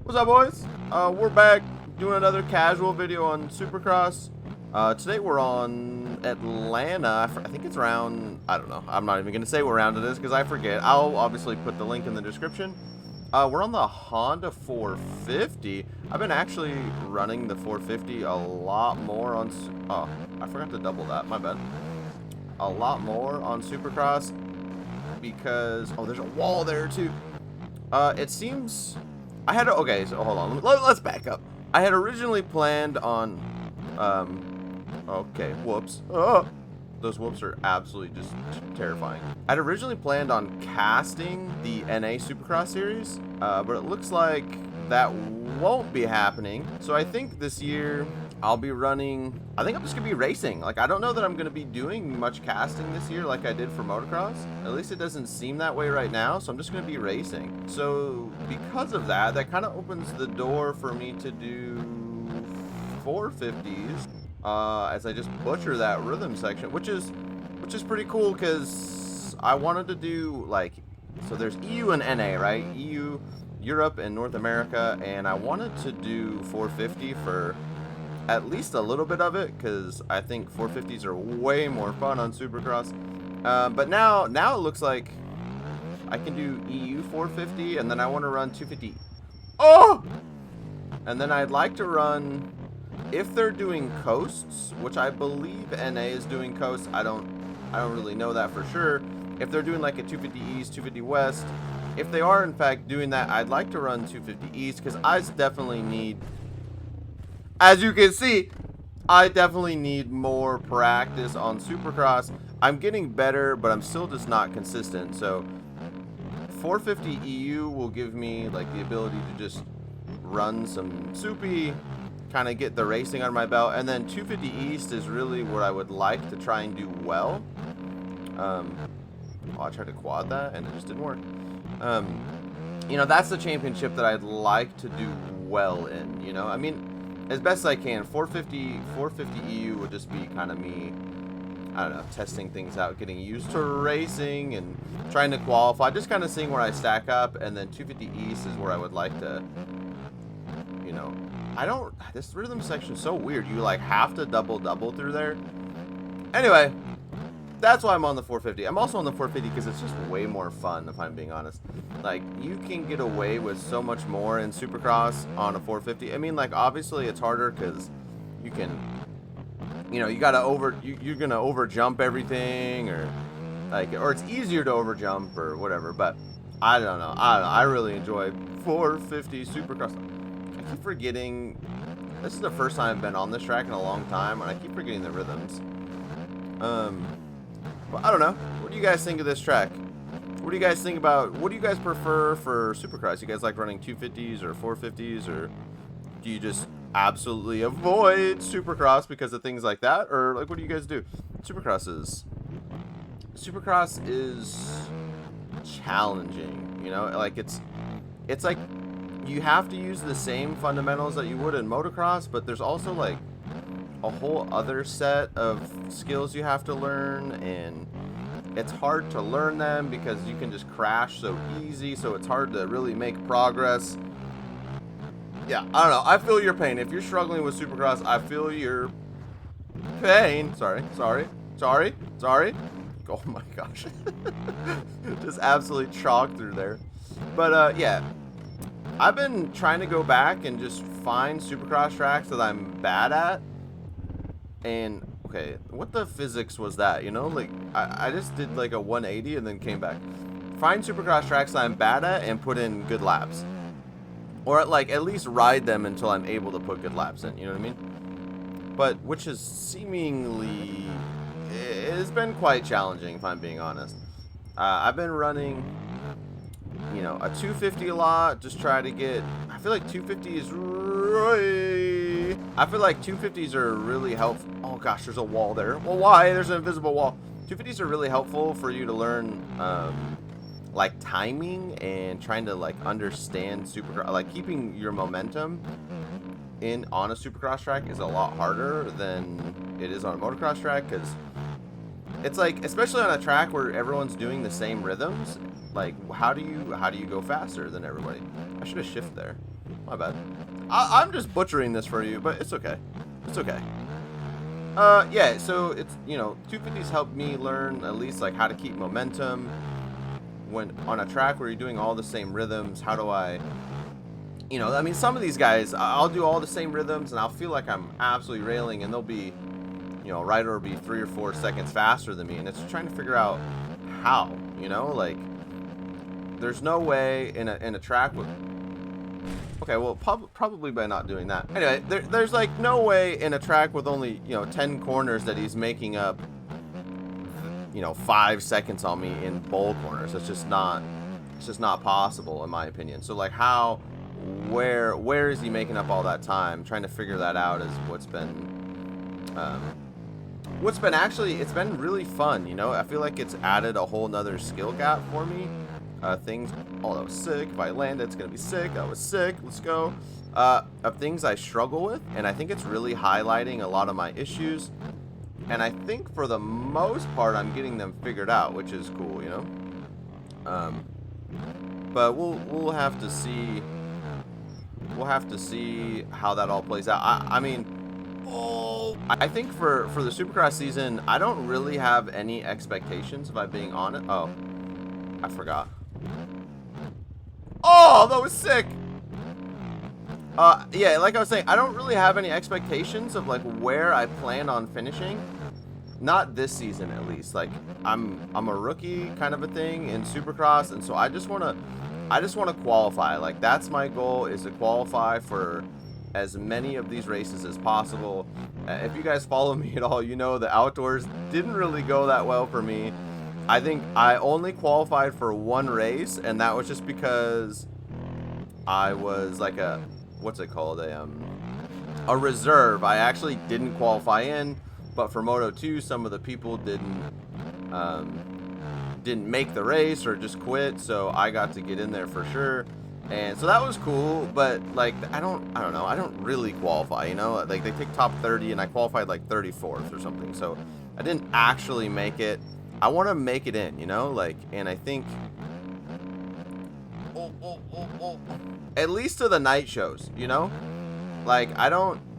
What's up, boys? We're back doing another casual video on Supercross. Today we're on Atlanta. I think it's around, I don't know. I'm not even going to say what round it is because I forget. I'll obviously put the link in the description. We're on the Honda 450. I've been actually running the 450 a lot more on... Oh, I forgot to double that. My bad. A lot more on Supercross because... Oh, there's a wall there too. It seems... okay, so hold on. Let's back up. I had originally planned on, okay, whoops. Oh, those whoops are absolutely just terrifying. I'd originally planned on casting the NA Supercross series, but it looks like that won't be happening. So I think this year I'll be running, I think I'm just gonna be racing. Like, I don't know that I'm gonna be doing much casting this year like I did for motocross. At least it doesn't seem that way right now, so I'm just gonna be racing. So because of that, that kind of opens the door for me to do 450s as I just butcher that rhythm section, which is pretty cool because I wanted to do, like, so there's EU and NA, right? EU, Europe and North America, and I wanted to do 450 for at least a little bit of it because I think 450s are way more fun on Supercross. But now it looks like I can do EU 450, and then I want to run 250. Oh! And then I'd like to run, if they're doing coasts, which I believe NA is doing coasts. I don't really know that for sure. If they're doing like a 250 East, 250 West, if they are in fact doing that, I'd like to run 250 East because I definitely need, as you can see, I definitely need more practice on Supercross. I'm getting better, but I'm still just not consistent. So 450 EU will give me like the ability to just run some soupy, kind of get the racing on my belt, and then 250 East is really what I would like to try and do well. Oh, I tried to quad that and it just didn't work. You know, that's the championship that I'd like to do well in, you know. I mean, as best I can. 450 EU would just be kind of me, I don't know, testing things out, getting used to racing and trying to qualify, just kind of seeing where I stack up. And then 250 East is where I would like to, you know, this rhythm section is so weird. You like have to double through there. Anyway, that's why I'm on the 450. I'm also on the 450 because it's just way more fun, if I'm being honest. Like, you can get away with so much more in Supercross on a 450. I mean, like, obviously it's harder because you can, you know, you gotta you're gonna over jump everything, or like, or it's easier to over jump or whatever. But I don't know. I really enjoy 450 Supercross. I keep forgetting. This is the first time I've been on this track in a long time, and I keep forgetting the rhythms. Well, I don't know. What do you guys think of this track? What do you guys think about, what do you guys prefer for Supercross? You guys like running 250s or 450s, or do you just absolutely avoid Supercross because of things like that? Or like, what do you guys do? Supercross is challenging, you know? Like, it's like you have to use the same fundamentals that you would in motocross, but there's also like a whole other set of skills you have to learn, and it's hard to learn them because you can just crash so easy, so it's hard to really make progress. Yeah, I don't know. I feel your pain. If you're struggling with Supercross, I feel your pain. Sorry. Oh my gosh. Just absolutely chalked through there. But yeah, I've been trying to go back and just find Supercross tracks that I'm bad at. And okay, what the physics was that, you know? Like, I just did like a 180 and then came back. Find Supercross tracks that I'm bad at and put in good laps, or like at least ride them until I'm able to put good laps in, you know what I mean? But which is seemingly, it's been quite challenging, if I'm being honest. I've been running, you know, a 250 a lot, just try to get, I feel like 250 is I feel like 250s are really helpful. Oh gosh, there's a wall there. Well, why? There's an invisible wall. 250s are really helpful for you to learn, like, timing and trying to like understand Supercross. Like, keeping your momentum on a Supercross track is a lot harder than it is on a motocross track, because it's like, especially on a track where everyone's doing the same rhythms, like, how do you go faster than everybody? I should have shifted there. My bad. I'm just butchering this for you, but it's okay. It's okay. Yeah, so it's, you know, 250s helped me learn at least like how to keep momentum when on a track where you're doing all the same rhythms. How do I, you know, I mean, some of these guys, I'll do all the same rhythms and I'll feel like I'm absolutely railing, and they'll be, you know, rider will be 3 or 4 seconds faster than me, and it's trying to figure out how, you know, like there's no way in a track with, okay, well, probably by not doing that. Anyway, there's like no way in a track with only, you know, 10 corners that he's making up, you know, 5 seconds on me in bowl corners. It's just not possible in my opinion. So like how, where is he making up all that time? Trying to figure that out is what's been actually, it's been really fun, you know. I feel like it's added a whole nother skill gap for me. Things, oh, that was sick. If I land, it's gonna be sick. That was sick. Let's go. Of things I struggle with, and I think it's really highlighting a lot of my issues. And I think for the most part, I'm getting them figured out, which is cool, you know. But we'll have to see. We'll have to see how that all plays out. I mean, I think for the Supercross season, I don't really have any expectations, if I'm being honest. Oh, I forgot. Oh, that was sick. Yeah, like I was saying, I don't really have any expectations of like where I plan on finishing. Not this season, at least. Like I'm a rookie kind of a thing in Supercross, and so I just wanna qualify. Like that's my goal, is to qualify for as many of these races as possible. If you guys follow me at all, you know the outdoors didn't really go that well for me. I think I only qualified for 1 race, and that was just because I was like a, what's it called, a reserve. I actually didn't qualify in, but for Moto 2, some of the people didn't make the race or just quit, so I got to get in there for sure. And so that was cool, but like I don't know, I don't really qualify, you know. Like they take top 30 and I qualified like 34th or something, so I didn't actually make it. I want to make it in, you know, like, and I think at least to the night shows, you know. Like I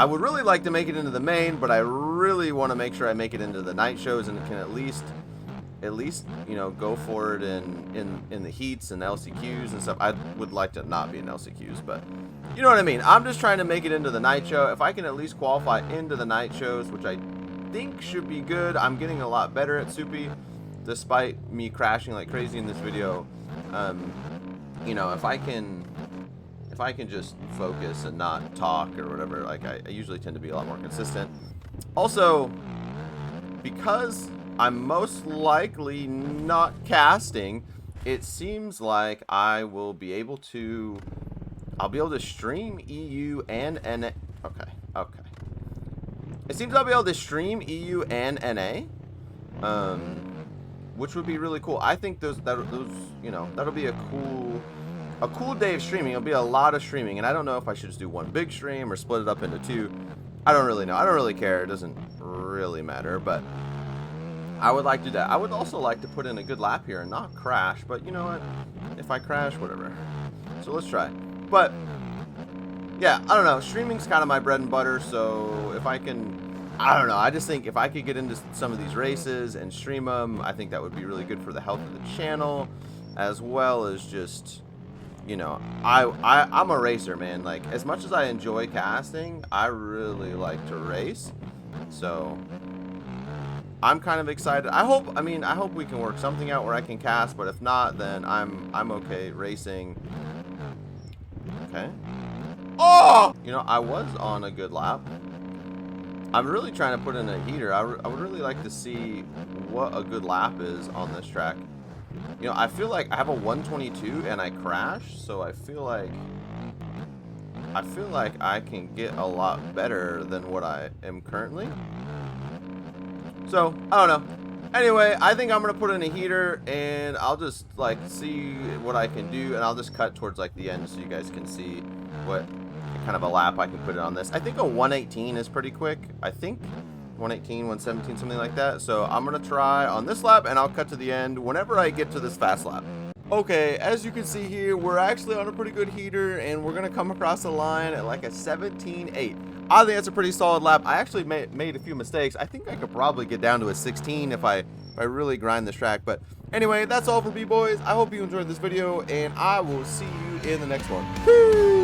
would really like to make it into the main, but I really want to make sure I make it into the night shows and can at least, you know, go for it in the heats and LCQs and stuff. I would like to not be in LCQs, but you know what I mean. I'm just trying to make it into the night show. If I can at least qualify into the night shows, which I think should be good. I'm getting a lot better at Soupy, despite me crashing like crazy in this video. You know, if I can just focus and not talk or whatever, like I usually tend to be a lot more consistent. Also, because I'm most likely not casting, it seems like I'll be able to stream EU and NA. Okay. It seems I'll be able to stream EU and NA, which would be really cool. I think those you know, that'll be a cool day of streaming. It'll be a lot of streaming, and I don't know if I should just do one big stream or split it up into 2. I don't really know. I don't really care. It doesn't really matter, but I would like to do that. I would also like to put in a good lap here and not crash, but you know what? If I crash, whatever. So let's try. But yeah, I don't know. Streaming's kind of my bread and butter, so if I can, I don't know. I just think if I could get into some of these races and stream them, I think that would be really good for the health of the channel, as well as just, you know, I'm a racer, man. Like, as much as I enjoy casting, I really like to race. So I'm kind of excited. I hope we can work something out where I can cast, but if not, then I'm okay racing. Okay. Oh! You know, I was on a good lap. I'm really trying to put in a heater. I would really like to see what a good lap is on this track. You know, I feel like I have a 122 and I crashed, so I feel like I can get a lot better than what I am currently. So, I don't know. Anyway, I think I'm going to put in a heater, and I'll just, like, see what I can do, and I'll just cut towards, like, the end so you guys can see what kind of a lap I can put it on this. I think a 118 is pretty quick. I think 118, 117, something like that. So I'm going to try on this lap, and I'll cut to the end whenever I get to this fast lap. Okay, as you can see here, we're actually on a pretty good heater, and we're gonna come across the line at like a 17.8. I think that's a pretty solid lap. I actually made a few mistakes. I think I could probably get down to a 16 if I really grind this track. But anyway, that's all for me, boys. I hope you enjoyed this video, and I will see you in the next one. Woo!